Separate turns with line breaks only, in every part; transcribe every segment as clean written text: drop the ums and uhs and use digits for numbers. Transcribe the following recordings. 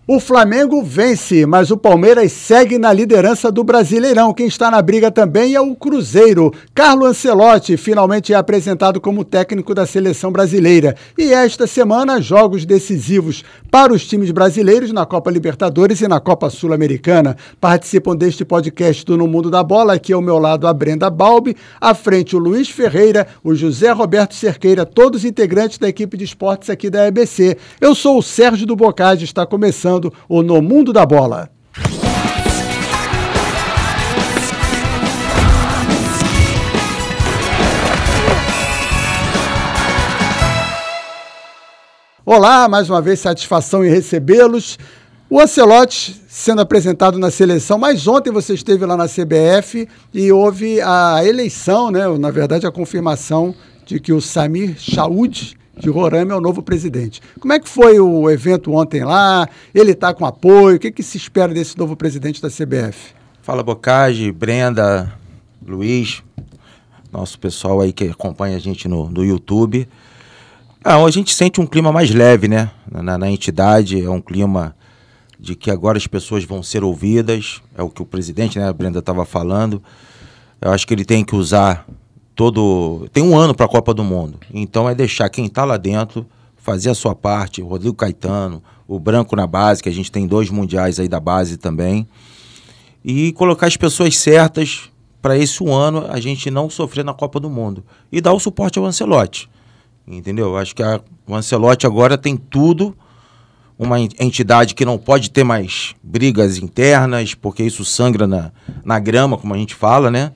O Flamengo vence, mas o Palmeiras segue na liderança do Brasileirão. Quem está na briga também é o Cruzeiro. Carlo Ancelotti finalmente é apresentado como técnico da seleção brasileira. E esta semana, jogos decisivos para os times brasileiros na Copa Libertadores e na Copa Sul-Americana. Participam deste podcast do No Mundo da Bola. Aqui ao meu lado a Brenda Balbi, à frente o Luiz Ferreira, o José Roberto Cerqueira, todos integrantes da equipe de esportes aqui da EBC. Eu sou o Sérgio do Bocage, está começando o No Mundo da Bola. Olá, mais uma vez satisfação em recebê-los. O Ancelotti sendo apresentado na seleção, mas ontem você esteve lá na CBF e houve a eleição, né? Na verdade a confirmação de que o Samir Chaoud de Roraima é o novo presidente. Como é que foi o evento ontem lá? Ele está com apoio? O que se espera desse novo presidente da CBF?
Fala, Bocage, Brenda, Luiz, nosso pessoal aí que acompanha a gente no YouTube. A gente sente um clima mais leve, né? Na entidade, é um clima de que agora as pessoas vão ser ouvidas, é o que o presidente, né, a Brenda estava falando. Eu acho que ele tem que usar tem um ano para a Copa do Mundo, então é deixar quem está lá dentro fazer a sua parte, o Rodrigo Caetano, o Branco na base, que a gente tem 2 mundiais aí da base também, e colocar as pessoas certas para esse ano a gente não sofrer na Copa do Mundo, e dar o suporte ao Ancelotti, entendeu? Acho que o Ancelotti agora tem tudo, uma entidade que não pode ter mais brigas internas, porque isso sangra na grama, como a gente fala, né?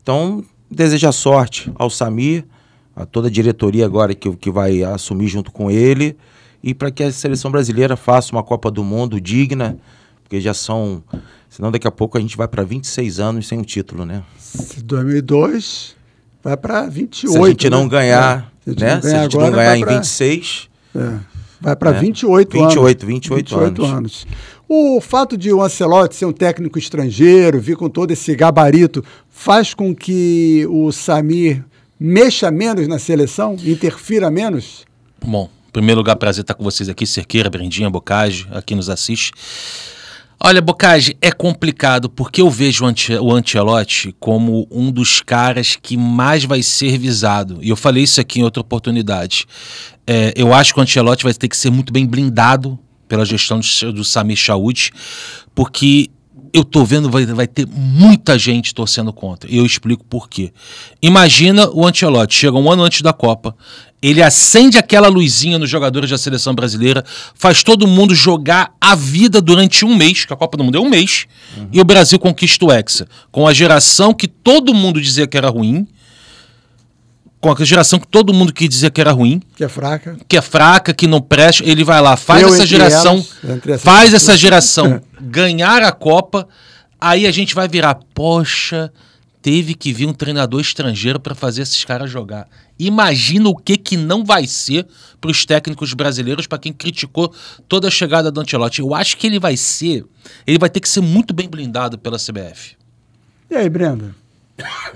Então, deseja sorte ao Samir, a toda a diretoria agora que vai assumir junto com ele, e para que a seleção brasileira faça uma Copa do Mundo digna, porque já são... Senão daqui a pouco a gente vai para 26 anos sem o título, né?
2002 vai para 28.
Se a gente não ganhar, né? Se a gente não ganhar em 26...
vai para 28 anos.
28 anos.
O fato de o Ancelotti ser um técnico estrangeiro, vir com todo esse gabarito, faz com que o Samir mexa menos na seleção, interfira menos?
Bom, em primeiro lugar, prazer estar com vocês aqui, Cerqueira, Brendinha, Bocage, aqui nos assiste. Olha, Bocage, é complicado, porque eu vejo o Ancelotti como um dos caras que mais vai ser visado. E eu falei isso aqui em outra oportunidade. Eu acho que o Ancelotti vai ter que ser muito bem blindado pela gestão do Samir Chaoud, porque eu tô vendo vai ter muita gente torcendo contra. E eu explico por quê. Imagina o Ancelotti, chega um ano antes da Copa, ele acende aquela luzinha nos jogadores da seleção brasileira, faz todo mundo jogar a vida durante um mês, que a Copa do Mundo é um mês, e o Brasil conquista o Hexa, com a geração que todo mundo dizia que era ruim, com a geração que todo mundo quis dizer que era ruim. Que é fraca, que não presta. Ele vai lá, faz essa geração ganhar a Copa, aí a gente vai virar, poxa, teve que vir um treinador estrangeiro para fazer esses caras jogar. Imagina o que não vai ser para os técnicos brasileiros, para quem criticou toda a chegada do Ancelotti. Eu acho que ele vai ter que ser muito bem blindado pela CBF.
E aí, Brenda?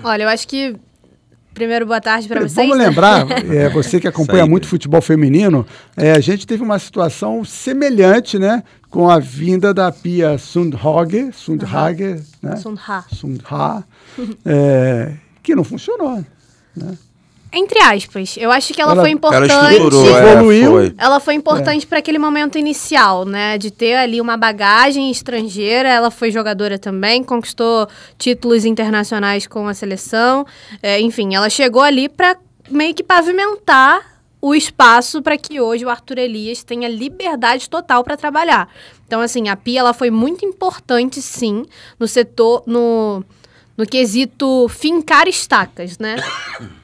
Olha, eu acho que primeiro, boa tarde para vocês.
Vamos lembrar, você que acompanha muito futebol feminino, a gente teve uma situação semelhante, né, com a vinda da Pia Sundhage, né? Sundha, que não funcionou, né?
Entre aspas, eu acho que ela foi importante. Ela foi importante para aquele momento inicial, né? De ter ali uma bagagem estrangeira. Ela foi jogadora também, conquistou títulos internacionais com a seleção. Enfim, ela chegou ali para meio que pavimentar o espaço para que hoje o Arthur Elias tenha liberdade total para trabalhar. Então, assim, a Pia ela foi muito importante, sim, no setor, no quesito fincar estacas, né?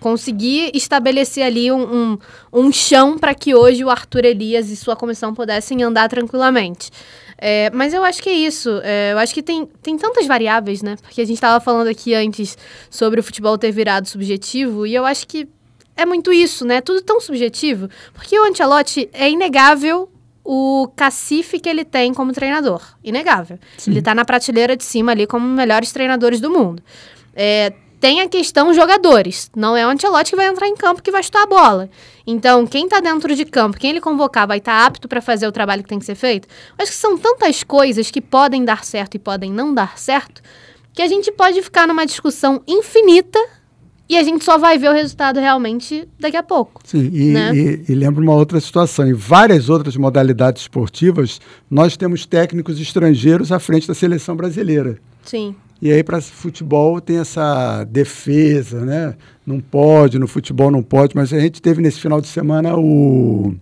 Conseguir estabelecer ali um chão para que hoje o Arthur Elias e sua comissão pudessem andar tranquilamente. Mas eu acho que é isso. Eu acho que tem tantas variáveis, né? Porque a gente estava falando aqui antes sobre o futebol ter virado subjetivo, e eu acho que é muito isso, né? Tudo tão subjetivo. Porque o Ancelotti é inegável o cacife que ele tem como treinador. Inegável. Sim. Ele tá na prateleira de cima ali como melhores treinadores do mundo. tem a questão jogadores. Não é o Ancelotti que vai entrar em campo que vai chutar a bola. Então, quem tá dentro de campo, quem ele convocar, vai estar apto para fazer o trabalho que tem que ser feito? Acho que são tantas coisas que podem dar certo e podem não dar certo, que a gente pode ficar numa discussão infinita e a gente só vai ver o resultado realmente daqui a pouco.
Sim, e lembra uma outra situação. Em várias outras modalidades esportivas, nós temos técnicos estrangeiros à frente da seleção brasileira.
Sim.
E aí, para futebol, tem essa defesa, né? Não pode, no futebol não pode, mas a gente teve nesse final de semana o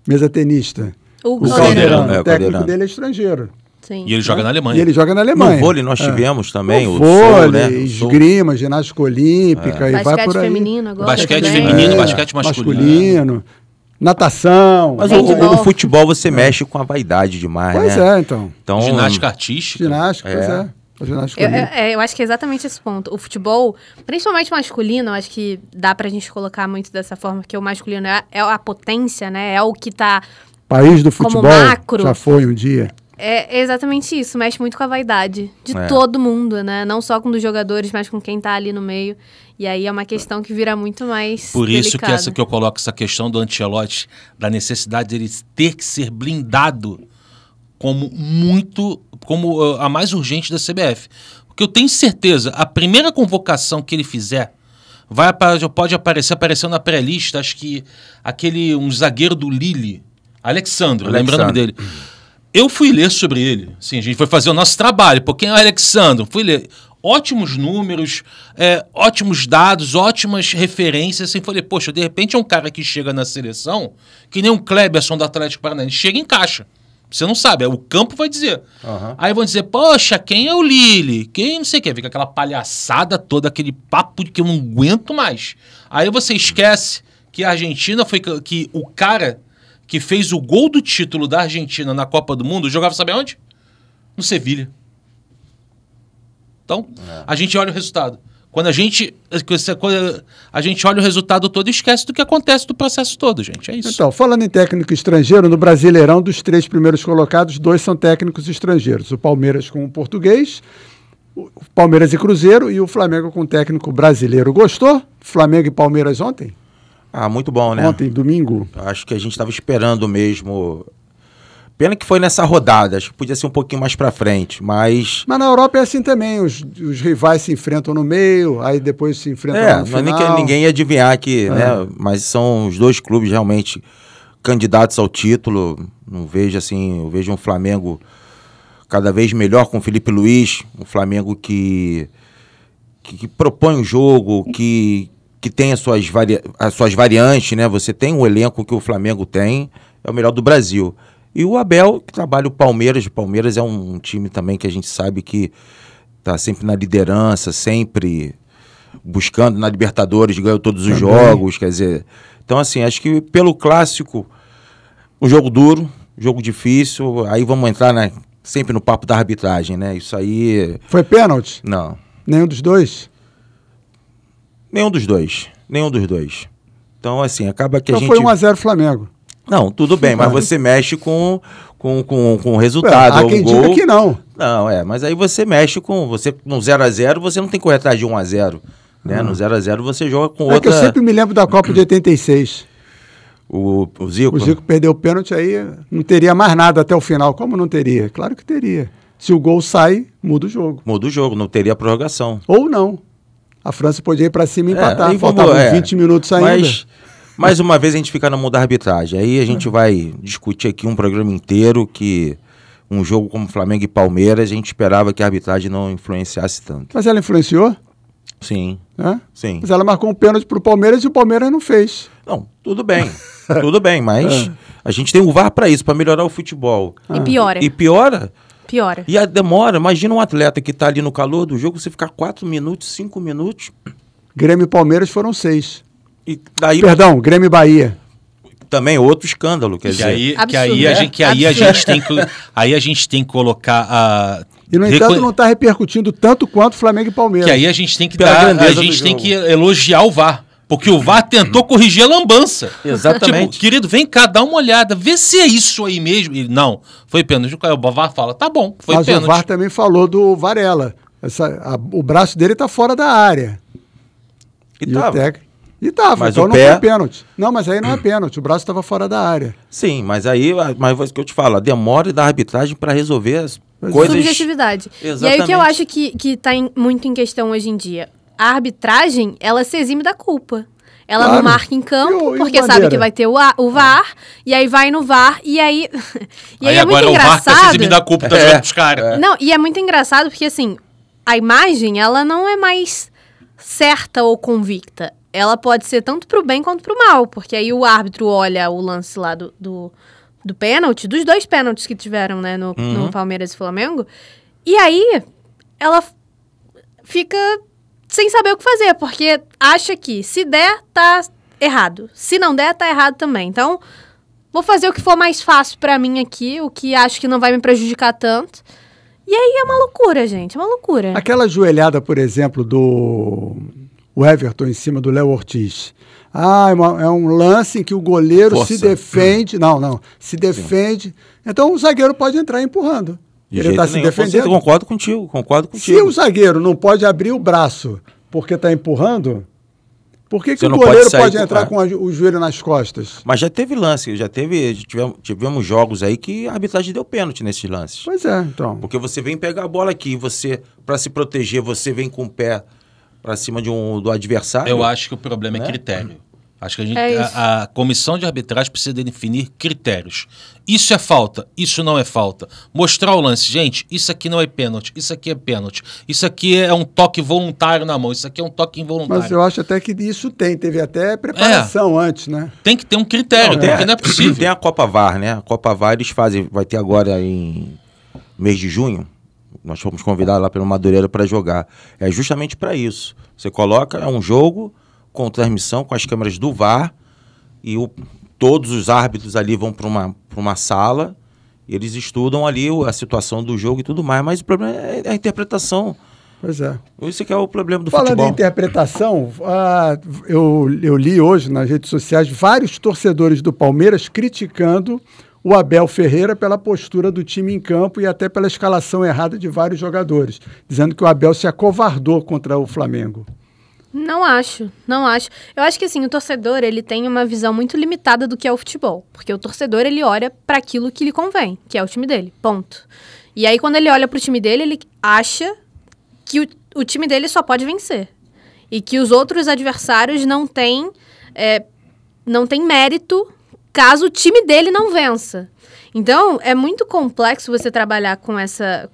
mesa-tenista.
O
Caldeirão. O técnico dele é estrangeiro.
Sim. E ele joga na Alemanha.
E ele joga na Alemanha.
No vôlei nós tivemos também
o vôlei, esgrima, ginástica olímpica e vai por aí.
Feminino agora.
Basquete feminino, basquete masculino.
Natação.
Mas o futebol você mexe com a vaidade demais,
pois
né?
É, então.
Ginástica artística.
Ginástica, pois é.
Eu acho que é exatamente esse ponto. O futebol, principalmente masculino, eu acho que dá pra gente colocar muito dessa forma, porque o masculino é a potência, né? É o que tá...
País do futebol
macro.
Já foi um dia.
É exatamente isso, mexe muito com a vaidade de todo mundo, né? Não só com os jogadores, mas com quem tá ali no meio. E aí é uma questão que vira muito mais
Por isso
delicada.
que eu coloco essa questão do Ancelotti, da necessidade dele ter que ser blindado como a mais urgente da CBF. Porque eu tenho certeza, a primeira convocação que ele fizer pode aparecer na pré-lista, acho que um zagueiro do Lille, Alexandre, lembrando o nome dele. Eu fui ler sobre ele, sim, a gente foi fazer o nosso trabalho, porque quem é o Alexandre? Fui ler ótimos números, ótimos dados, ótimas referências, assim, falei, poxa, de repente é um cara que chega na seleção, que nem um Kleberson do Atlético Paranaense, chega em caixa. Você não sabe, o campo vai dizer. Uhum. Aí vão dizer, poxa, quem é o Lille? Quem não sei o que. Fica aquela palhaçada toda, aquele papo de que eu não aguento mais. Aí você esquece que a Argentina que o cara que fez o gol do título da Argentina na Copa do Mundo jogava, sabe onde? No Sevilha. Então, a gente olha o resultado. Quando a gente olha o resultado todo, esquece do que acontece do processo todo, gente. É isso.
Então, falando em técnico estrangeiro, no Brasileirão, dos 3 primeiros colocados, 2 são técnicos estrangeiros. O Palmeiras com o português, o Palmeiras e Cruzeiro, e o Flamengo com o técnico brasileiro. Gostou? Flamengo e Palmeiras ontem?
Muito bom, né?
Ontem, domingo.
Acho que a gente estava esperando mesmo. Pena que foi nessa rodada, acho que podia ser um pouquinho mais pra frente, mas...
Mas na Europa é assim também, os rivais se enfrentam no meio, aí depois se enfrentam no final.
Não é nem que ninguém ia adivinhar aqui, né? Mas são os dois clubes realmente candidatos ao título. Não vejo assim, eu vejo um Flamengo cada vez melhor com o Felipe Luiz, um Flamengo que propõe o jogo, que tem as suas variantes, né? Você tem um elenco que o Flamengo tem, é o melhor do Brasil. E o Abel, que trabalha o Palmeiras. O Palmeiras é um time também que a gente sabe que está sempre na liderança, sempre buscando na Libertadores, ganhou todos os jogos, quer dizer... Então, assim, acho que pelo clássico, um jogo duro, jogo difícil, aí vamos entrar sempre no papo da arbitragem, né? Isso aí...
Foi pênalti?
Não.
Nenhum dos dois?
Nenhum dos dois. Então, assim, acaba que
então
a gente...
foi 1-0 Flamengo.
Não, tudo bem, mas você mexe com o resultado.
Há quem diga que não.
Não, mas aí você mexe com... Você, no 0-0, você não tem que correr atrás de 1-0. Né? No 0-0 você joga com outra...
que eu sempre me lembro da Copa de 86.
O Zico?
O Zico perdeu o pênalti, aí não teria mais nada até o final. Como não teria? Claro que teria. Se o gol sai, muda o jogo.
Muda o jogo, não teria prorrogação.
Ou não. A França podia ir para cima e empatar. Faltavam 20 minutos ainda.
Mas... Mais uma vez a gente fica na mão da arbitragem. Aí a gente vai discutir aqui um programa inteiro que um jogo como Flamengo e Palmeiras, a gente esperava que a arbitragem não influenciasse tanto.
Mas ela influenciou?
Sim. Sim.
Mas ela marcou um pênalti pro Palmeiras e o Palmeiras não fez.
Não, tudo bem. Tudo bem, mas a gente tem o VAR para isso, para melhorar o futebol.
E piora.
E piora?
Piora.
E a demora. Imagina um atleta que tá ali no calor do jogo, você ficar 4 minutos, 5 minutos.
Grêmio e Palmeiras foram 6.
E daí...
Perdão, Grêmio e Bahia.
Também outro escândalo, quer dizer.
Aí a gente tem que colocar a...
E, no entanto, não está repercutindo tanto quanto Flamengo e Palmeiras.
Que aí a gente tem que que elogiar o VAR. Porque o VAR tentou corrigir a lambança.
Exatamente.
Tipo, querido, vem cá, dá uma olhada, vê se é isso aí mesmo. E, não, foi pênalti. O VAR fala, tá bom, foi pênalti.
Mas o VAR também falou do Varela. O braço dele tá fora da área.
E tava.
Mas então não foi pênalti. Não, mas aí não é pênalti, o braço estava fora da área.
Sim, mas aí, o que eu te falo, a demora da arbitragem para resolver as coisas...
Subjetividade.
Exatamente.
E aí o que eu acho que tá muito em questão hoje em dia, a arbitragem, ela se exime da culpa. Ela não marca em campo, porque sabe que vai ter o VAR, e aí vai no VAR, e aí... e aí é muito engraçado... o VAR tá se eximindo
da culpa, tá jogando pros caras.
Não, e é muito engraçado porque, assim, a imagem, ela não é mais certa ou convicta. Ela pode ser tanto pro bem quanto pro mal, porque aí o árbitro olha o lance lá do pênalti, dos 2 pênaltis que tiveram, né, no Palmeiras e Flamengo, e aí ela fica sem saber o que fazer, porque acha que se der, tá errado. Se não der, tá errado também. Então, vou fazer o que for mais fácil pra mim aqui, o que acho que não vai me prejudicar tanto. E aí é uma loucura, gente, é uma loucura.
Aquela joelhada, por exemplo, o Everton em cima do Léo Ortiz. É um lance em que o goleiro se defende. Se defende. Sim. Então o zagueiro pode entrar empurrando. Ele está se defendendo.
Concordo contigo.
Se o zagueiro não pode abrir o braço porque está empurrando, por que o goleiro pode entrar com o joelho nas costas?
Mas já teve lance, tivemos jogos aí que a arbitragem deu pênalti nesses lances.
Pois é, então.
Porque você vem pegar a bola aqui, para se proteger, você vem com o pé para cima do adversário.
Eu acho que o problema é critério. Acho que a comissão de arbitragem precisa definir critérios. Isso é falta, isso não é falta. Mostrar o lance. Gente, isso aqui não é pênalti, isso aqui é pênalti. Isso aqui é um toque voluntário na mão, isso aqui é um toque involuntário.
Mas eu acho até que isso teve até preparação antes, né?
Tem que ter um critério, porque não é possível.
Tem a Copa VAR, né? A Copa VAR eles vai ter agora em mês de junho. Nós fomos convidados lá pelo Madureira para jogar. É justamente para isso. Você coloca um jogo com transmissão, com as câmeras do VAR, e todos os árbitros ali vão para uma sala, e eles estudam ali a situação do jogo e tudo mais, mas o problema é a interpretação.
Pois é.
Isso que é o problema do futebol.
Falando em interpretação, eu li hoje nas redes sociais vários torcedores do Palmeiras criticando o Abel Ferreira pela postura do time em campo e até pela escalação errada de vários jogadores, dizendo que o Abel se acovardou contra o Flamengo.
Não acho. Eu acho que assim, o torcedor, ele tem uma visão muito limitada do que é o futebol. Porque o torcedor, ele olha para aquilo que lhe convém, que é o time dele, ponto. E aí, quando ele olha pro time dele, ele acha que o time dele só pode vencer. E que os outros adversários não têm mérito caso o time dele não vença. Então, é muito complexo você trabalhar com essa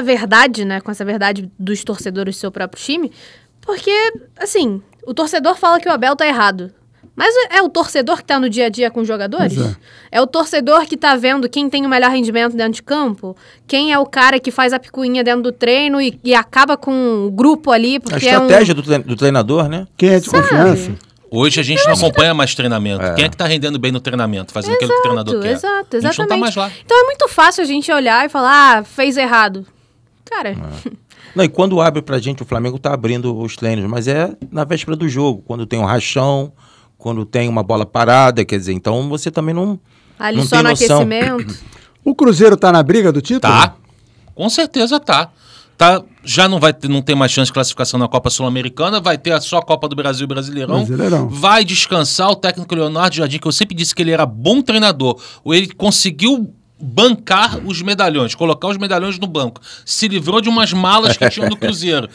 verdade, né? Com essa verdade dos torcedores do seu próprio time. Porque, assim, o torcedor fala que o Abel tá errado. Mas é o torcedor que tá no dia a dia com os jogadores? É o torcedor que tá vendo quem tem o melhor rendimento dentro de campo? Quem é o cara que faz a picuinha dentro do treino e acaba com o grupo ali? Porque
a estratégia do treinador, né?
Quem é de confiança?
Hoje a gente não acompanha mais treinamento. Quem é que tá rendendo bem no treinamento? Fazendo aquilo que o treinador quer.
Exato, exatamente.
A gente não tá mais lá.
Então é muito fácil a gente olhar e falar, fez errado. Cara...
Não, e quando abre pra gente, o Flamengo tá abrindo os treinos, mas é na véspera do jogo, quando tem um rachão, quando tem uma bola parada, quer dizer, então você também não
ali
não
só
tem
no
noção.
Aquecimento.
O Cruzeiro tá na briga do título?
Tá, com certeza tá. Já não tem mais chance de classificação na Copa Sul-Americana, vai ter só a Copa do Brasil e Brasileirão. Vai descansar o técnico Leonardo Jardim, que eu sempre disse que ele era bom treinador. Ele conseguiu bancar os medalhões, colocar os medalhões no banco. Se livrou de umas malas que tinham no Cruzeiro.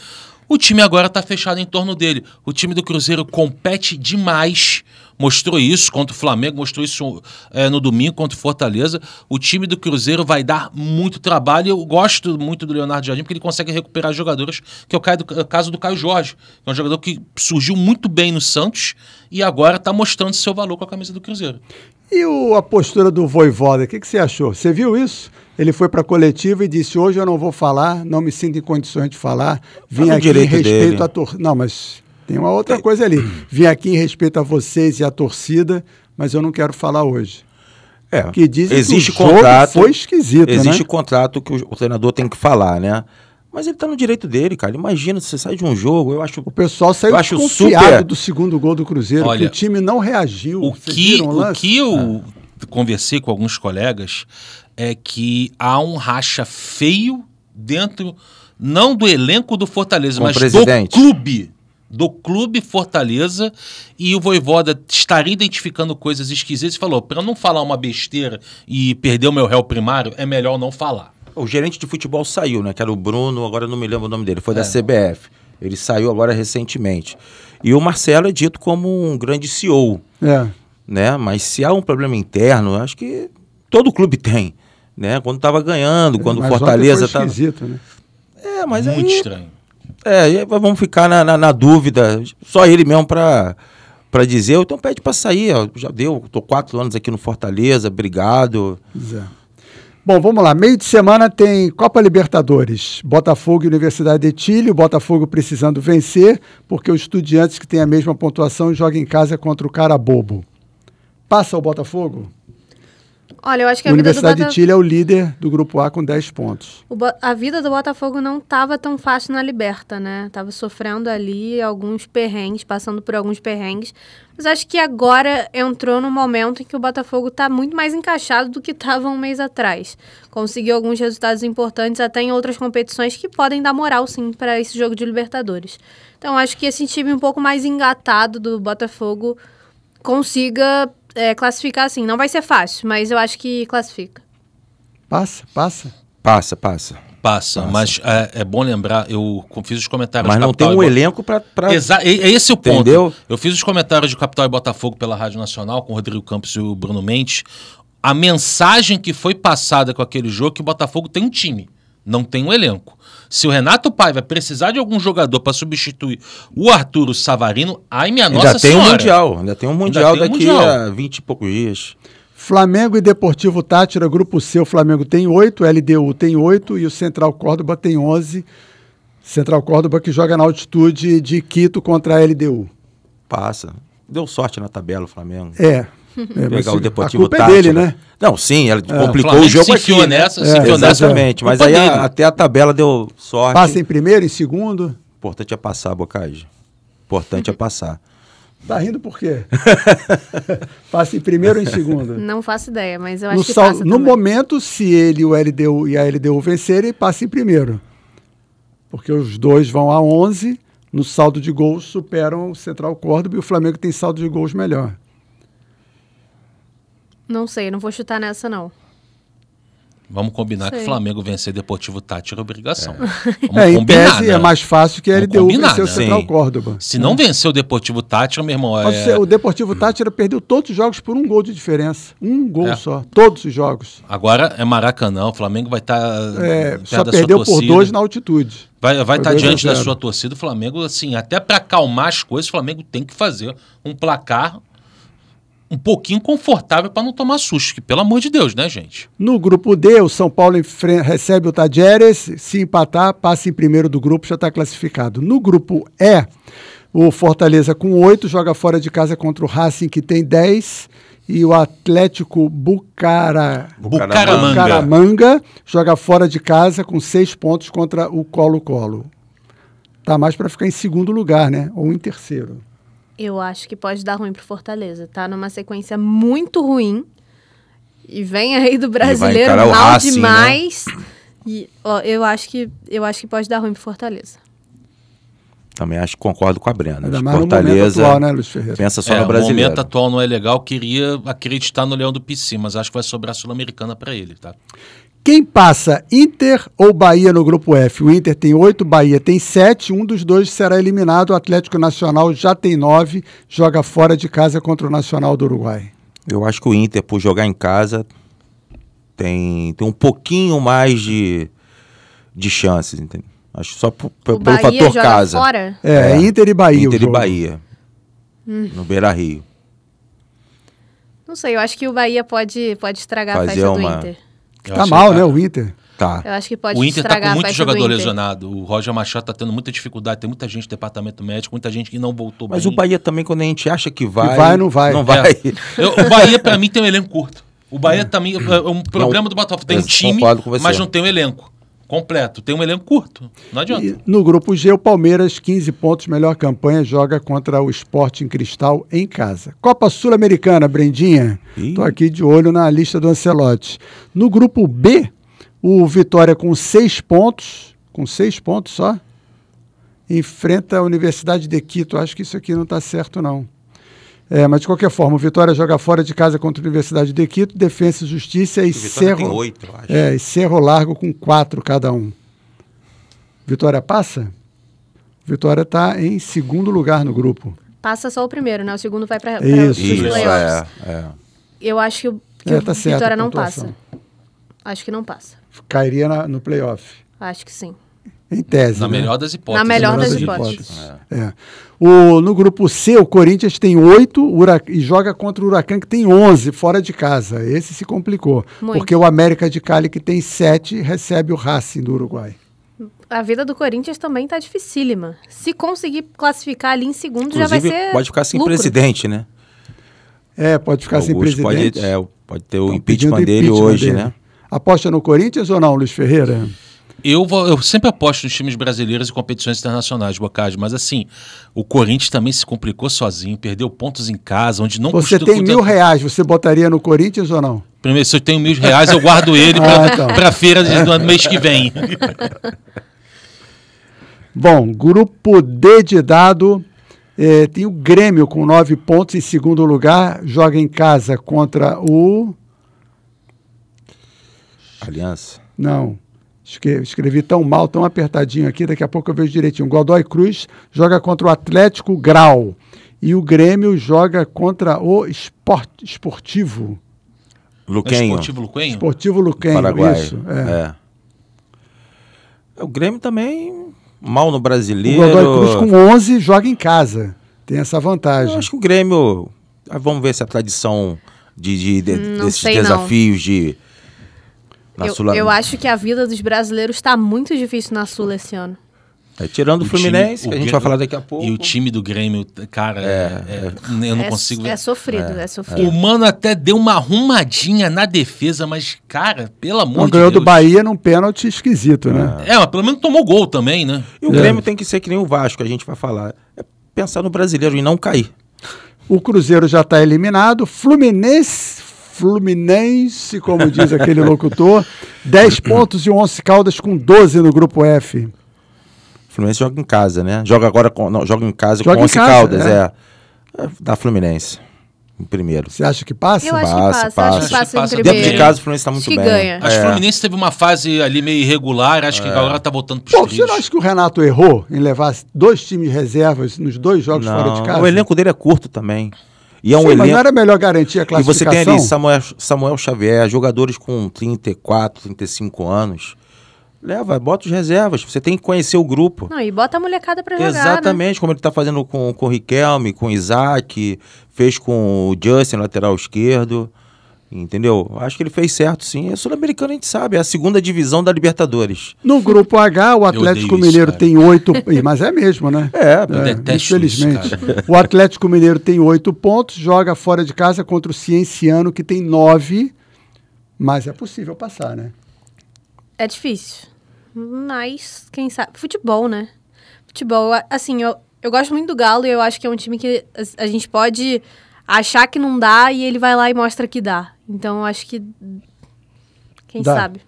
O time agora está fechado em torno dele. O time do Cruzeiro compete demais. Mostrou isso contra o Flamengo, mostrou isso no domingo contra o Fortaleza. O time do Cruzeiro vai dar muito trabalho. Eu gosto muito do Leonardo Jardim porque ele consegue recuperar jogadores, que é o caso do Caio Jorge, que é um jogador que surgiu muito bem no Santos e agora está mostrando seu valor com a camisa do Cruzeiro.
E a postura do Vojvoda, o que você achou? Você viu isso? Ele foi para a coletiva e disse, hoje eu não vou falar, não me sinto em condições de falar, vim aqui em respeito à torcida. Não, mas tem uma outra coisa ali. Vim aqui em respeito a vocês e à torcida, mas eu não quero falar hoje. Que dizem
existe
que o
contrato,
jogo foi esquisito,
existe contrato que o treinador tem que falar, né? Mas ele tá no direito dele, cara. Imagina, você sai de um jogo, eu acho...
O pessoal saiu desconfiado do segundo gol do Cruzeiro, que o time não reagiu.
O que eu conversei com alguns colegas é que há um racha feio dentro, não do elenco do Fortaleza, mas do clube Fortaleza, e o Vojvoda estaria identificando coisas esquisitas e falou, para não falar uma besteira e perder o meu réu primário, é melhor não falar.
O gerente de futebol saiu, né? Que era o Bruno, agora eu não me lembro o nome dele, foi da CBF. Ele saiu agora recentemente. E o Marcelo é dito como um grande CEO. Né? Mas se há um problema interno, acho que todo clube tem. Né? Quando estava ganhando, quando o Fortaleza estava...
esquisito, né?
Mas
muito estranho.
Vamos ficar na dúvida. Só ele mesmo para dizer, então pede para sair. Ó, já deu, estou 4 anos aqui no Fortaleza, obrigado.
Bom, vamos lá. Meio de semana tem Copa Libertadores. Botafogo e Universidade de Chile. O Botafogo precisando vencer, porque o Estudiantes, que tem a mesma pontuação, joga em casa contra o Carabobo. Passa o Botafogo?
Olha, eu acho que
a Universidade de Chile é o líder do Grupo A com 10 pontos.
A vida do Botafogo não estava tão fácil na Liberta, né? Estava sofrendo ali alguns perrengues, passando por alguns perrengues. Mas acho que agora entrou num momento em que o Botafogo está muito mais encaixado do que estava um mês atrás. Conseguiu alguns resultados importantes até em outras competições que podem dar moral, sim, para esse jogo de Libertadores. Então, acho que esse time um pouco mais engatado do Botafogo consiga... classificar assim, não vai ser fácil, mas eu acho que classifica.
Passa,
mas é bom lembrar, eu fiz os comentários...
Mas não tem um elenco para...
Esse é o ponto.
Entendeu?
Eu fiz os comentários de Capital e Botafogo pela Rádio Nacional, com o Rodrigo Campos e o Bruno Mendes. A mensagem que foi passada com aquele jogo é que o Botafogo tem um time, não tem um elenco. Se o Renato Paiva precisar de algum jogador para substituir o Arturo Savarino, nossa senhora.
Ainda tem um Mundial daqui a 20 e poucos dias.
Flamengo e Deportivo Táchira, Grupo C, o Flamengo tem 8, LDU tem 8 e o Central Córdoba tem 11. Central Córdoba que joga na altitude de Quito contra a LDU.
Passa. Deu sorte na tabela o Flamengo.
Pegar
o Deportivo
Táchira. É dele, né?
Não, sim, ela complicou o jogo aqui, exatamente, mas aí até a tabela deu sorte.
Passa em primeiro, em segundo?
Importante é passar, Bocage. Importante é passar.
Tá rindo por quê? Passa em primeiro ou em segundo?
Não faço ideia, mas eu acho que passa
no momento, se ele o LDU e a LDU vencerem, passa em primeiro. Porque os dois vão a 11, no saldo de gols superam o Central Córdoba e o Flamengo tem saldo de gols melhor.
Não sei, não vou chutar nessa, não.
Vamos combinar que o Flamengo vencer Deportivo Táchira é obrigação.
Em tese é mais fácil que a LDU vencer o Central Córdoba.
Se não vencer o Deportivo Táchira, meu irmão...
O Deportivo Táchira perdeu todos os jogos por 1 gol de diferença. 1 gol só. Todos os jogos.
Agora é Maracanã, o Flamengo vai estar...
só perdeu por 2 na altitude.
Vai estar diante da sua torcida. O Flamengo, assim, até para acalmar as coisas, o Flamengo tem que fazer um placar um pouquinho confortável para não tomar susto, que pelo amor de Deus, né, gente?
No grupo D, o São Paulo recebe o Tajeres, se empatar, passa em primeiro do grupo, já está classificado. No grupo E, o Fortaleza com 8, joga fora de casa contra o Racing, que tem 10, e o Atlético Bucaramanga joga fora de casa com 6 pontos contra o Colo-Colo. Tá mais para ficar em segundo lugar, né? Ou em terceiro.
Eu acho que pode dar ruim pro Fortaleza. Tá numa sequência muito ruim. E vem aí do brasileiro mal Racing, demais. Né? E eu acho que pode dar ruim pro Fortaleza.
Também acho que concordo com a Brena.
Ainda mais Fortaleza, no momento atual, né, Luiz Ferreira?
Pensa só no brasileiro.
O momento atual não é legal. Queria acreditar no Leão do Pici, mas acho que vai sobrar a Sul-Americana para ele, tá?
Quem passa, Inter ou Bahia no grupo F? O Inter tem 8, Bahia tem 7, um dos dois será eliminado. O Atlético Nacional já tem 9, joga fora de casa contra o Nacional do Uruguai.
Eu acho que o Inter, por jogar em casa, tem um pouquinho mais de chances, entendeu? Acho só pelo fator casa.
Fora?
Inter e Bahia.
Inter e Bahia, no Beira-Rio.
Não sei, eu acho que o Bahia pode estragar a festa do Inter.
Tá mal, né, o Inter?
Tá.
Eu acho que pode
o Inter
estragar
tá com muito jogador
lesionado.
lesionado. O Roger Machado tá tendo muita dificuldade. Tem muita gente do departamento médico, muita gente que não voltou bem.
Mas o Bahia também, quando a gente acha que vai...
não vai.
Não vai.
O Bahia, pra mim, tem um elenco curto. O Bahia também... Um problema do Botafogo. Tem um time, mas não tem um elenco completo. Tem um elenco curto. Não adianta.
E no grupo G, o Palmeiras, 15 pontos, melhor campanha, joga contra o Sporting Cristal em casa. Copa Sul-Americana, Brendinha. Tô aqui de olho na lista do Ancelotti. No grupo B, O Vitória com 6 pontos, só, enfrenta a Universidade de Quito. Acho que isso aqui não está certo, não. Mas de qualquer forma, o Vitória joga fora de casa contra a Universidade de Quito, Defensa e Justiça e Cerro. Tem 8, eu acho. E Cerro Largo com 4 cada um. Vitória passa? Vitória está em segundo lugar no grupo.
Passa só o primeiro, né? O segundo vai para
os
playoffs. Eu acho que o
tá
Vitória não passa. Acho que não passa.
Cairia no playoff.
Acho que sim.
Em tese.
Na melhor das hipóteses.
Na melhor das hipóteses.
No grupo C, o Corinthians tem 8 e joga contra o Huracan, que tem 11 fora de casa. Esse se complicou. Muito. Porque o América de Cali, que tem 7, recebe o Racing do Uruguai.
A vida do Corinthians também tá dificílima. Se conseguir classificar ali em segundo,
inclusive,
já vai ser
pode ficar sem
lucro.
Presidente, né?
Pode ficar sem presidente.
Pode ter o impeachment dele hoje, né?
Aposta no Corinthians ou não, Luiz Ferreira?
Eu sempre aposto nos times brasileiros e competições internacionais, Boccagi, mas assim, o Corinthians também se complicou sozinho, perdeu pontos em casa, onde não
Você tem R$1.000, você botaria no Corinthians ou não?
Primeiro, se eu tenho R$1.000, eu guardo ele para a feira do mês que vem.
Bom, grupo D de dado, tem o Grêmio com 9 pontos em segundo lugar, joga em casa contra o...
Aliança?
Não, escrevi tão mal, tão apertadinho aqui, daqui a pouco eu vejo direitinho. Godoy Cruz joga contra o Atlético Grau e o Grêmio joga contra o Esportivo
Luquenho.
Esportivo Luquenho,
Paraguai.
Isso.
O Grêmio também mal no Brasileiro.
O Godoy Cruz com 11 joga em casa, tem essa vantagem.
Eu acho que o Grêmio, vamos ver se a tradição desses desafios de...
Eu acho que a vida dos brasileiros está muito difícil na Sul esse ano.
Tirando o Fluminense, que a gente vai falar daqui a pouco.
E o time do Grêmio, cara, eu não consigo...
É sofrido, é sofrido.
O Mano até deu uma arrumadinha na defesa, mas, cara, pelo amor de Deus...
Ganhou do Bahia num pênalti esquisito, né?
Mas pelo menos tomou gol também, né?
E o Grêmio tem que ser que nem o Vasco, a gente vai falar. É pensar no brasileiro e não cair.
O Cruzeiro já está eliminado. Fluminense, como diz aquele locutor, 10 pontos e o Once Caldas com 12 no grupo F.
O Fluminense joga em casa, né? Joga em casa com o Once Caldas, da Fluminense, em primeiro.
Você acha que passa?
Eu acho que passa. Acho que passa em
Dentro de casa o Fluminense está muito bem.
Ganha.
Acho que o Fluminense teve uma fase ali meio irregular, acho que agora está voltando para os trilhos.
Você não acha que o Renato errou em levar 2 times reservas nos 2 jogos fora de casa?
O elenco dele é curto também. E
Sim, mas não era melhor garantir a classificação?
E você tem ali Samuel Xavier, jogadores com 34, 35 anos. Bota os reservas, você tem que conhecer o grupo.
Não, e bota a molecada pra jogar,
exatamente,
né?
Como ele tá fazendo com o Riquelme, com o Isaac, fez com o Justin, lateral esquerdo, entendeu? Acho que ele fez certo, sim. É sul-americano, a gente sabe, é a 2ª divisão da Libertadores.
No grupo H, o Atlético Mineiro tem 8... Mas é mesmo, né?
Eu detesto
infelizmente.
Isso,
o Atlético Mineiro tem 8 pontos, joga fora de casa contra o Cienciano, que tem 9, mas é possível passar, né?
É difícil, mas quem sabe... Futebol, né? Futebol, assim, eu gosto muito do Galo e eu acho que é um time que a gente pode achar que não dá e ele vai lá e mostra que dá. Então, eu acho que... Quem sabe?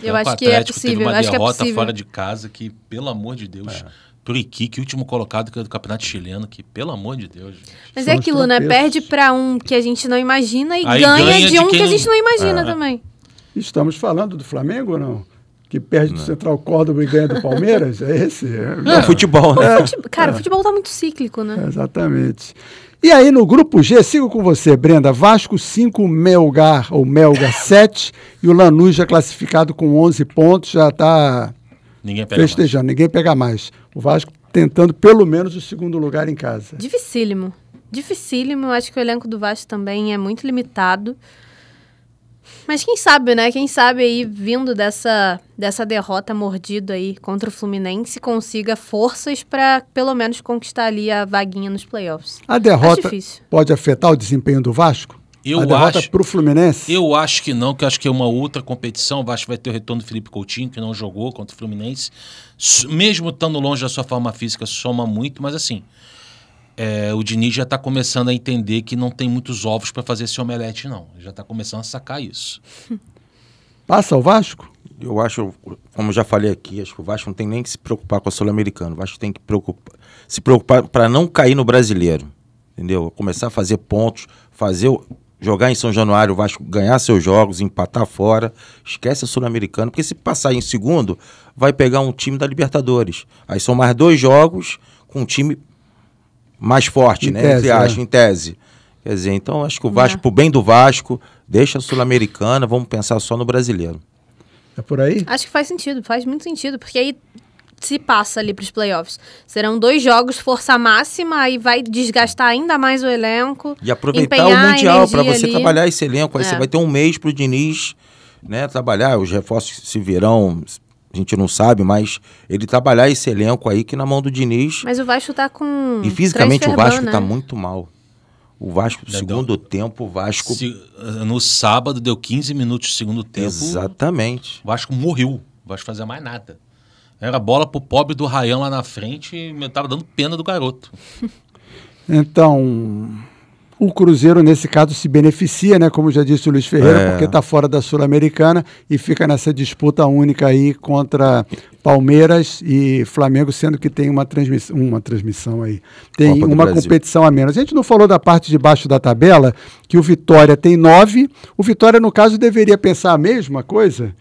Eu acho que é possível.
Teve uma derrota
possível.
Fora de casa que, pelo amor de Deus... Turiquique, último colocado do campeonato chileno, que pelo amor de Deus, gente.
Mas é aquilo, né? Perde pra um que a gente não imagina e ganha de um que a gente não imagina também.
Estamos falando do Flamengo ou não? Que perde do Central Córdoba e ganha do Palmeiras? É esse?
É futebol, né?
Cara, o futebol tá muito cíclico, né?
Exatamente. E aí no grupo G, sigo com você, Brenda. Vasco 5, Melgar 7 e o Lanús já classificado com 11 pontos, já está festejando. Ninguém pega mais. O Vasco tentando pelo menos o 2º lugar em casa.
Dificílimo. Eu acho que o elenco do Vasco também é muito limitado. Mas quem sabe, né? Quem sabe aí, vindo dessa derrota mordida aí contra o Fluminense, consiga forças para pelo menos conquistar ali a vaguinha nos playoffs.
A derrota pode afetar o desempenho do Vasco? A derrota para o Fluminense?
Eu acho que não, que eu acho que é uma outra competição. O Vasco vai ter o retorno do Felipe Coutinho, que não jogou contra o Fluminense. Mesmo estando longe da sua forma física, soma muito, mas assim... o Diniz já está começando a entender que não tem muitos ovos para fazer esse omelete, não. Já está começando a sacar isso.
Passa o Vasco?
Eu acho, como eu já falei aqui, acho que o Vasco não tem nem que se preocupar com a Sul-Americana. O Vasco tem que se preocupar para não cair no Brasileiro, entendeu? Começar a fazer pontos, jogar em São Januário, o Vasco ganhar seus jogos, empatar fora, esquece a Sul-Americana, porque se passar em segundo, vai pegar um time da Libertadores. Aí são mais 2 jogos com um time mais forte, em tese. Quer dizer, então acho que o Vasco, pro bem do Vasco, deixa a Sul-Americana, vamos pensar só no Brasileiro.
É por aí?
Acho que faz sentido, faz muito sentido, porque aí se passa ali para os playoffs. Serão 2 jogos, força máxima, aí vai desgastar ainda mais o elenco.
E aproveitar o Mundial para você trabalhar esse elenco. Aí você vai ter um mês pro Diniz, né, trabalhar, os reforços se virão, a gente não sabe, mas ele trabalhar esse elenco aí que na mão do Diniz.
Mas o Vasco tá com...
E fisicamente o Vasco tá muito mal. O Vasco, no segundo tempo, o Vasco...
No sábado deu 15 minutos do segundo tempo.
Exatamente.
O Vasco morreu. O Vasco fazia mais nada. Era bola pro pobre do Raião lá na frente e eu tava dando pena do garoto.
Então, o Cruzeiro, nesse caso, se beneficia, né? Como já disse o Luiz Ferreira, porque está fora da Sul-Americana e fica nessa disputa única aí contra Palmeiras e Flamengo, sendo que tem uma transmissão aí. Tem uma competição a menos. A gente não falou da parte de baixo da tabela, que o Vitória tem 9. O Vitória, no caso, deveria pensar a mesma coisa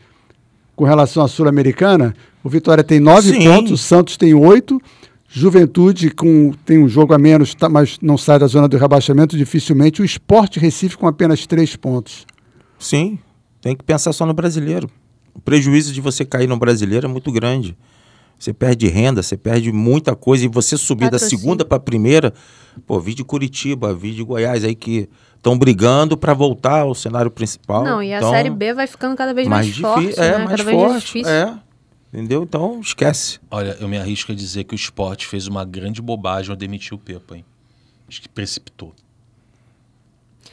com relação à Sul-Americana. O Vitória tem 9 pontos, o Santos tem 8. Juventude tem um jogo a menos, mas não sai da zona do rebaixamento dificilmente. O Sport Recife com apenas 3 pontos.
Sim, tem que pensar só no brasileiro. O prejuízo de você cair no brasileiro é muito grande. Você perde renda, você perde muita coisa. E você subir da segunda para a primeira, vi de Curitiba, vi de Goiás aí que estão brigando para voltar ao cenário principal.
Não, e a Série B vai ficando cada vez mais forte, né?
Mais
cada
forte,
vez mais difícil.
Entendeu? Então, esquece.
Olha, eu me arrisco a dizer que o Sport fez uma grande bobagem ao demitir o Pepa, hein? Acho que precipitou.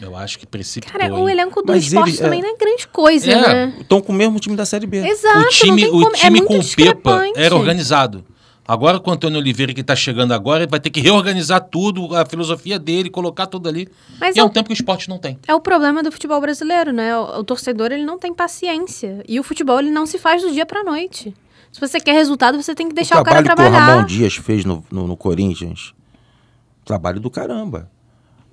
Eu acho que precipitou.
Cara, o elenco do Sport também não é grande coisa, né?
Estão com o mesmo time da Série B.
Exato,
o time com o Pepa era organizado. Agora com o Antônio Oliveira, que está chegando agora, ele vai ter que reorganizar tudo, a filosofia dele, colocar tudo ali. Mas é um tempo que o Sport não tem.
É o problema do futebol brasileiro, né? O torcedor, ele não tem paciência. E o futebol, ele não se faz do dia para a noite. Se você quer resultado, você tem que deixar o cara trabalhar.
O trabalho que o Ramon Dias fez no Corinthians, trabalho do caramba.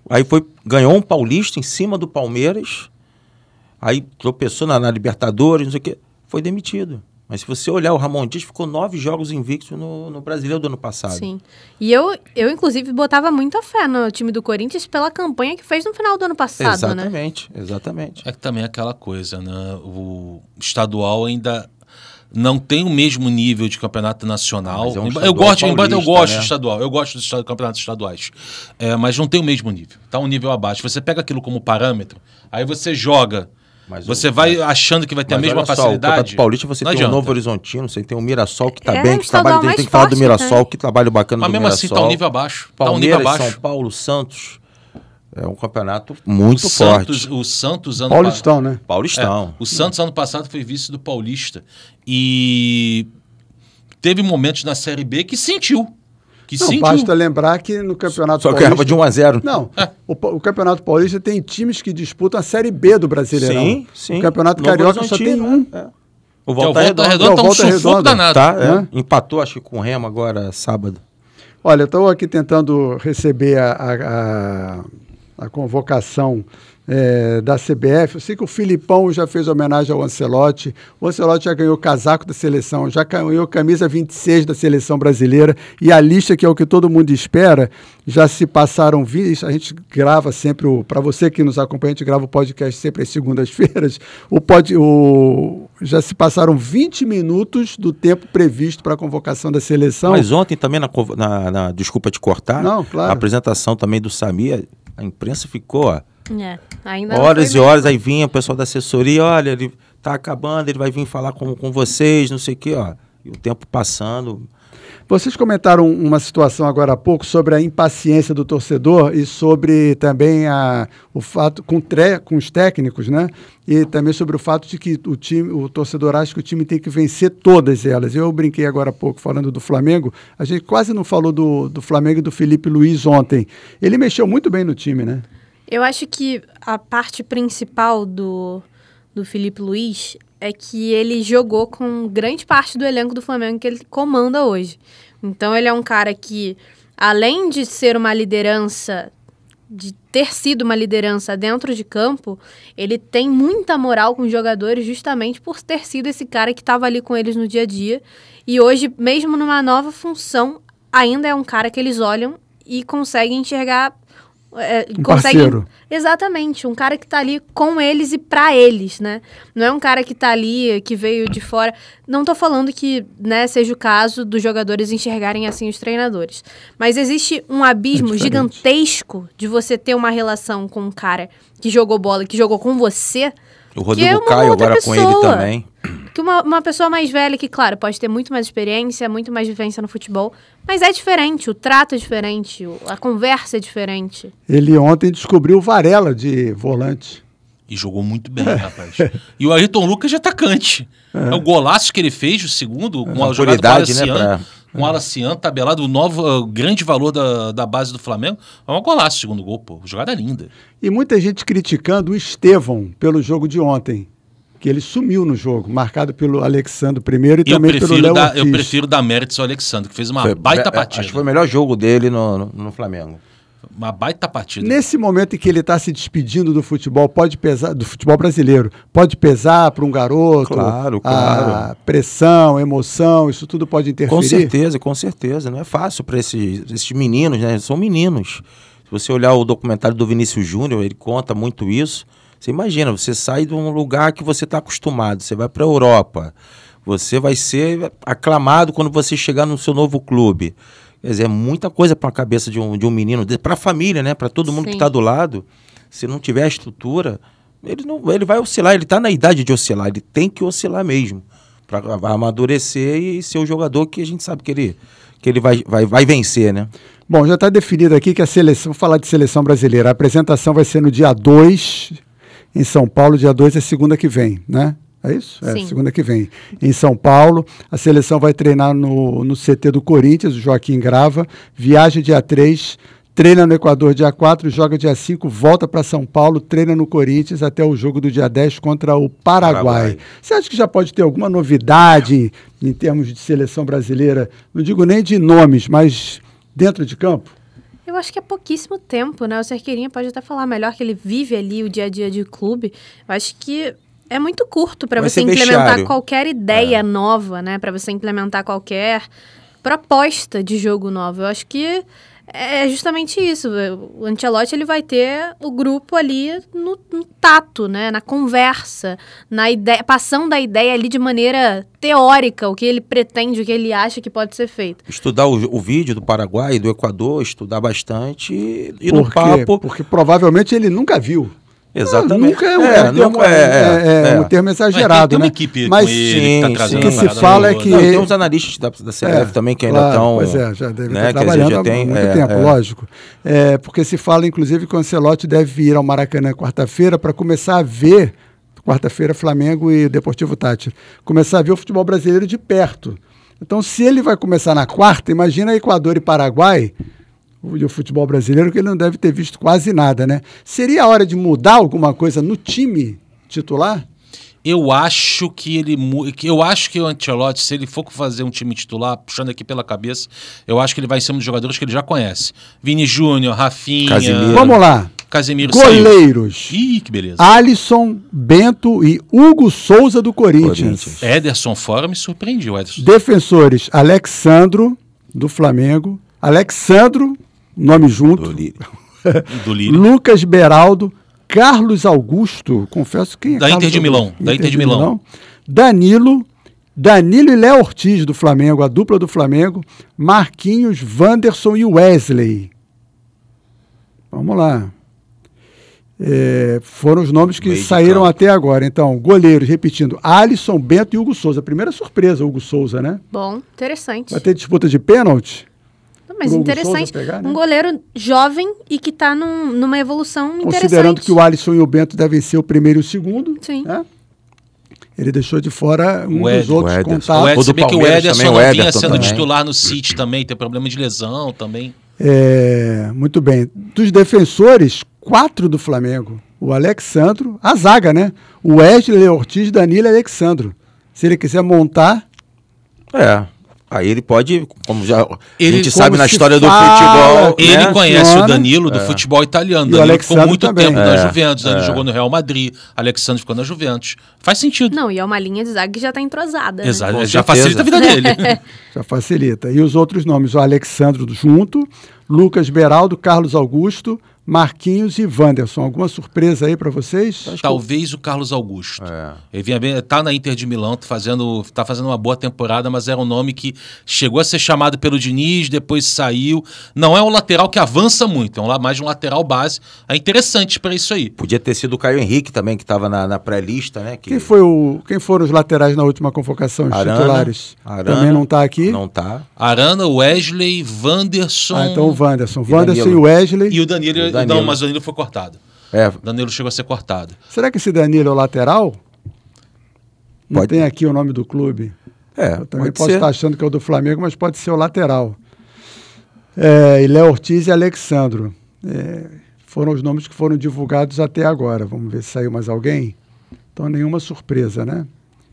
Aí ganhou um paulista em cima do Palmeiras, aí tropeçou na Libertadores, não sei o quê, foi demitido. Mas se você olhar, o Ramon Dias ficou 9 jogos invictos no Brasileiro do ano passado.
Sim. E eu inclusive, botava muita fé no time do Corinthians pela campanha que fez no final do ano passado,
exatamente, né? Exatamente.
É que também é aquela coisa, né? O estadual ainda não tem o mesmo nível de campeonato nacional. Eu gosto do estadual, eu gosto dos campeonatos estaduais. Mas não tem o mesmo nível. Está um nível abaixo. Você pega aquilo como parâmetro, aí você joga. Você vai achando que vai ter a mesma facilidade. O
Campeonato Paulista você tem o Novo Horizontino, você tem o Mirassol que está bem, que trabalha, tem que falar do Mirassol, que trabalho bacana do Mirassol. Mas mesmo assim
está um nível abaixo.
Palmeiras, São Paulo, Santos. É um campeonato muito forte.
O Santos ano
Paulistão, né?
Paulistão.
O Santos ano passado foi vice do Paulista. E teve momentos na Série B que sentiu.
Basta lembrar que no Campeonato
Paulista... Só ganhava de 1-0.
Não, o Campeonato Paulista tem times que disputam a Série B do Brasileirão.
Sim.
O Campeonato Carioca só tem um.
O Volta Redonda tá um sufoco danado.
Empatou, acho que com o Remo agora, sábado.
Olha, eu estou aqui tentando receber a convocação da CBF. Eu sei que o Filipão já fez homenagem ao Ancelotti. O Ancelotti já ganhou casaco da seleção, já ganhou camisa 26 da seleção brasileira. E a lista, que é o que todo mundo espera, já se passaram... A gente grava sempre, para você que nos acompanha, a gente grava o podcast sempre às segundas-feiras. Já se passaram 20 minutos do tempo previsto para a convocação da seleção.
Mas ontem também, desculpa te cortar,
não, claro.
A apresentação também do Samir, a imprensa ficou...
ainda
horas e horas, aí vinha o pessoal da assessoria, olha, ele tá acabando, ele vai vir falar com vocês, não sei o quê, e o tempo passando.
Vocês comentaram uma situação agora há pouco sobre a impaciência do torcedor e sobre também o fato com os técnicos, né? E também sobre o fato de que o torcedor acha que o time tem que vencer todas elas. Eu brinquei agora há pouco falando do Flamengo, a gente quase não falou do Flamengo e do Felipe Luiz ontem. Ele mexeu muito bem no time, né?
Eu acho que a parte principal do do Filipe Luís é que ele jogou com grande parte do elenco do Flamengo que ele comanda hoje. Então ele é um cara que, além de ser uma liderança, de ter sido uma liderança dentro de campo, ele tem muita moral com os jogadores justamente por ter sido esse cara que estava ali com eles no dia a dia. E hoje, mesmo numa nova função, ainda é um cara que eles olham e conseguem enxergar...
parceiro.
Exatamente, um cara que tá ali com eles e pra eles, né? Não é um cara que tá ali, que veio de fora. Não tô falando que, né, seja o caso dos jogadores enxergarem assim os treinadores. Mas existe um abismo gigantesco de você ter uma relação com um cara que jogou bola, que jogou com você.
O Rodrigo Caio agora pessoa, com ele também.
Que uma pessoa mais velha que, claro, pode ter muito mais experiência, muito mais vivência no futebol, mas é diferente, o trato é diferente, a conversa é diferente.
Ele ontem descobriu o Varela de volante.
E jogou muito bem, rapaz. E o Ayrton Lucas de atacante. É o golaço que ele fez, o segundo, com a jogada do Alacian, com o Alacian tabelado, o novo grande valor da base do Flamengo. É um golaço o segundo gol, pô. Jogada linda.
E muita gente criticando o Estevão pelo jogo de ontem. Que ele sumiu no jogo, marcado pelo Alexandre primeiro e também pelo Léo Ortiz.
Eu prefiro dar méritos ao Alexandre, que fez uma baita partida.
Acho que foi o melhor jogo dele no Flamengo.
Uma baita partida.
Nesse momento em que ele está se despedindo do futebol, pode pesar, do futebol brasileiro, pode pesar para um garoto?
Claro.
A pressão, a emoção, isso tudo pode interferir?
Com certeza. Não é fácil para esses meninos, né? São meninos. Se você olhar o documentário do Vinícius Júnior, ele conta muito isso. Você imagina, você sai de um lugar que você está acostumado, você vai para a Europa, você vai ser aclamado quando você chegar no seu novo clube. Quer dizer, é muita coisa para a cabeça de um menino, para a família, né? Para todo mundo que está do lado. Se não tiver a estrutura, ele vai oscilar, ele está na idade de oscilar, ele tem que oscilar mesmo, para amadurecer e ser o jogador que a gente sabe que ele vai vencer, né?
Bom, já está definido aqui que a seleção, vou falar de seleção brasileira, a apresentação vai ser no dia 2, em São Paulo, dia 2 é segunda que vem, né? É isso?
Sim.
Segunda que vem. Em São Paulo, a seleção vai treinar no CT do Corinthians, o Joaquim Grava, viaja dia 3, treina no Equador dia 4, joga dia 5, volta para São Paulo, treina no Corinthians até o jogo do dia 10 contra o Paraguai. Você acha que já pode ter alguma novidade em termos de seleção brasileira? Não digo nem de nomes, mas dentro de campo?
Eu acho que é pouquíssimo tempo, né? O Cerqueirinha pode até falar melhor que ele vive ali o dia a dia de clube. Eu acho que é muito curto para você implementar qualquer ideia nova, né? Para você implementar qualquer proposta de jogo nova. Eu acho que é justamente isso. O Ancelotti, ele vai ter o grupo ali no tato, né? Na conversa, na ideia, passando a ideia ali de maneira teórica, o que ele pretende, o que ele acha que pode ser feito.
Estudar o vídeo do Paraguai e do Equador, estudar bastante e no papo...
Porque provavelmente ele nunca viu.
Exatamente.
Nunca é um termo exagerado,
tem uma
né?
equipe
mas
com ele, que tá trazendo
o que se fala é que...
tem uns analistas da CBF também que ainda estão...
Pois já deve estar trabalhando há muito tempo, lógico. Porque se fala, inclusive, que o Ancelotti deve ir ao Maracanã quarta-feira para começar a ver, quarta-feira, Flamengo e Deportivo Táchira, começar a ver o futebol brasileiro de perto. Então, se ele vai começar na quarta, imagina Equador e Paraguai, e o futebol brasileiro, que ele não deve ter visto quase nada, né? Seria a hora de mudar alguma coisa no time titular?
Eu acho que o Ancelotti, se ele for fazer um time titular, puxando aqui pela cabeça, eu acho que ele vai ser um dos jogadores que ele já conhece. Vini Júnior, Rafinha...
Casemiro.
Vamos lá.
Casemiro
Goleiros.
Saiu. Ih, que beleza.
Alisson, Bento e Hugo Souza do Corinthians.
Ederson fora me surpreendeu, Ederson.
Defensores, Alexandro, do Flamengo. Alexandro, nome junto.
Do Lírio.
Lucas Beraldo, Carlos Augusto, confesso quem é
da
Carlos
Inter de Milão.
Augusto?
Da Inter de Milão.
Danilo e Léo Ortiz do Flamengo, a dupla do Flamengo. Marquinhos, Wanderson e Wesley. Vamos lá. Foram os nomes que saíram até agora. Então, goleiros, repetindo, Alisson, Bento e Hugo Souza. Primeira surpresa, Hugo Souza, né?
Bom, interessante.
Vai ter disputa de pênalti?
Mas interessante, pegar, né? Um goleiro jovem e que está numa evolução interessante.
Considerando que o Alisson e o Bento devem ser o primeiro e o segundo.
Sim.
Né? Ele deixou de fora dos outros contatos.
Se bem que o Ederson não vinha sendo titular no City também, tem problema de lesão também.
Muito bem. Dos defensores, 4 do Flamengo. o Alexandro, a zaga, né? O Wesley, Ortiz, Danilo e Alexandro. Se ele quiser montar...
Aí ele pode, como já a gente sabe na história do futebol...
Ele conhece o Danilo do futebol italiano. O Danilo ficou muito tempo na Juventus. Danilo jogou no Real Madrid. Alexandre ficou na Juventus. Faz sentido.
Não, e é uma linha de zaga que já está entrosada.
Exato, né? Já facilita a vida dele.
Já facilita. E os outros nomes, o Alexandro junto, Lucas Beraldo, Carlos Augusto, Marquinhos e Wanderson. Alguma surpresa aí para vocês?
Talvez o Carlos Augusto. Ele vinha bem, tá na Inter de Milão, tá fazendo uma boa temporada, mas era um nome que chegou a ser chamado pelo Diniz, depois saiu. Não é um lateral que avança muito, é mais um lateral base. É interessante para isso aí.
Podia ter sido o Caio Henrique também, que estava na pré-lista, né?
Quem foram os laterais na última convocação, os titulares?
Arana,
também não está aqui?
Não está.
Arana, Wesley, Wanderson...
então o Wanderson. Wanderson e o Wesley.
E o Danilo. Não, mas o Danilo foi cortado. Danilo chegou a ser cortado.
Será que esse Danilo é o lateral? Não tem aqui o nome do clube. Eu também posso estar achando que é o do Flamengo, mas pode ser o lateral. E Léo Ortiz e Alexandro. Foram os nomes que foram divulgados até agora. Vamos ver se saiu mais alguém. Então, nenhuma surpresa, né?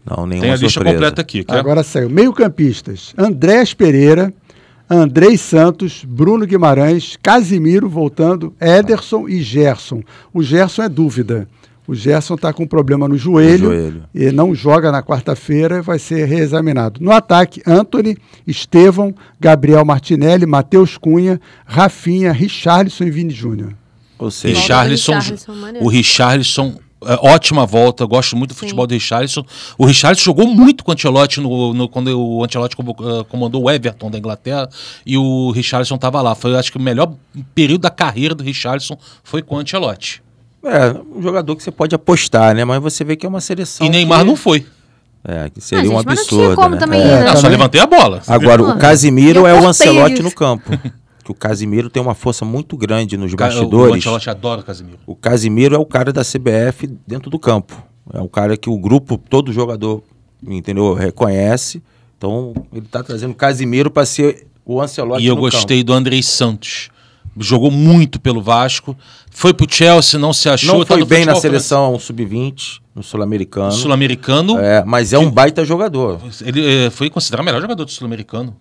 Não, nenhuma surpresa.
Tem a lista completa aqui.
Agora saiu. Meio-campistas. Andrés Pereira, Andrei Santos, Bruno Guimarães, Casimiro voltando, Ederson e Gerson. O Gerson é dúvida. O Gerson está com problema no joelho e não joga na quarta-feira, vai ser reexaminado. No ataque, Antony, Estevão, Gabriel Martinelli, Matheus Cunha, Rafinha, Richarlison e Vini Júnior.
Ou seja,
o Richarlison... ótima volta, eu gosto muito do futebol do Richarlison. O Richarlison jogou muito com o Ancelotti quando o Ancelotti comandou o Everton da Inglaterra e o Richarlison estava lá. Foi, acho que o melhor período da carreira do Richarlison foi com o Ancelotti.
Um jogador que você pode apostar, né? Mas você vê que é uma seleção.
E Neymar não foi.
Que seria um absurdo. Não tinha
como também, né?
Só levantei a bola.
Agora, o Casimiro é o Ancelotti no campo. Que o Casimiro tem uma força muito grande nos bastidores.
O Ancelotti adora o Casimiro.
O Casimiro é o cara da CBF dentro do campo. É o cara que o grupo, todo jogador, entendeu, reconhece. Então, ele está trazendo o Casimiro para ser o Ancelotti no campo.
E eu gostei do Andrei Santos. Jogou muito pelo Vasco. Foi pro Chelsea, não se achou.
Não foi bem na seleção sub-20, no Sul-Americano.
Sul-Americano.
Mas é um baita jogador.
Ele foi considerado o melhor jogador do Sul-Americano.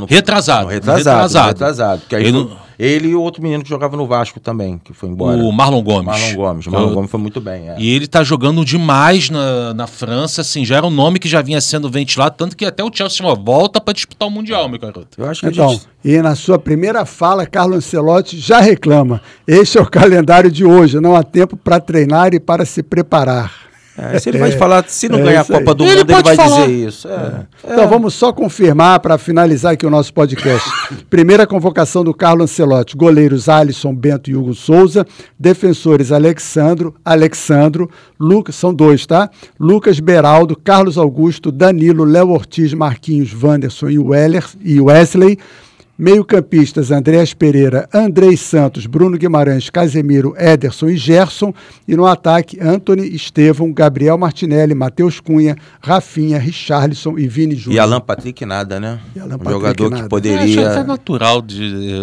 Retrasado.
Retrasado. Porque aí ele e o outro menino que jogava no Vasco também, que foi embora.
O Marlon Gomes.
Marlon Gomes foi muito bem.
E ele tá jogando demais na França, assim, já era um nome que já vinha sendo ventilado, tanto que até o Chelsea volta para disputar o Mundial, meu garoto.
Eu acho que
e na sua primeira fala, Carlo Ancelotti já reclama. Este é o calendário de hoje, não há tempo para treinar e para se preparar.
Se ele vai falar, se não ganhar a Copa do Mundo, ele vai dizer isso.
Então vamos só confirmar para finalizar aqui o nosso podcast. Primeira convocação do Carlo Ancelotti: goleiros Alisson, Bento e Hugo Souza, defensores Alexandro, Lucas, são 2, tá? Lucas Beraldo, Carlos Augusto, Danilo, Léo Ortiz, Marquinhos, Wanderson e Wesley. Meio-campistas, Andrés Pereira, Andrei Santos, Bruno Guimarães, Casemiro, Ederson e Gerson. E no ataque, Antony, Estevão, Gabriel Martinelli, Matheus Cunha, Rafinha, Richarlison e Vini Júnior.
E Alan Patrick nada, né? Um jogador que poderia...
É natural,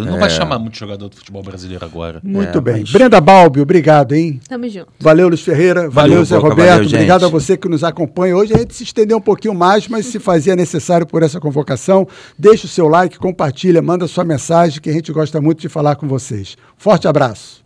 não vai chamar muito jogador do futebol brasileiro agora.
Muito bem. Mas... Brenda Balbi, obrigado, hein?
Tamo junto.
Valeu, Luiz Ferreira. Valeu, Zé Roberto. Obrigado a você que nos acompanha. Hoje a gente se estendeu um pouquinho mais, mas se fazia necessário por essa convocação. Deixe o seu like, compartilha, manda sua mensagem, que a gente gosta muito de falar com vocês. Forte abraço.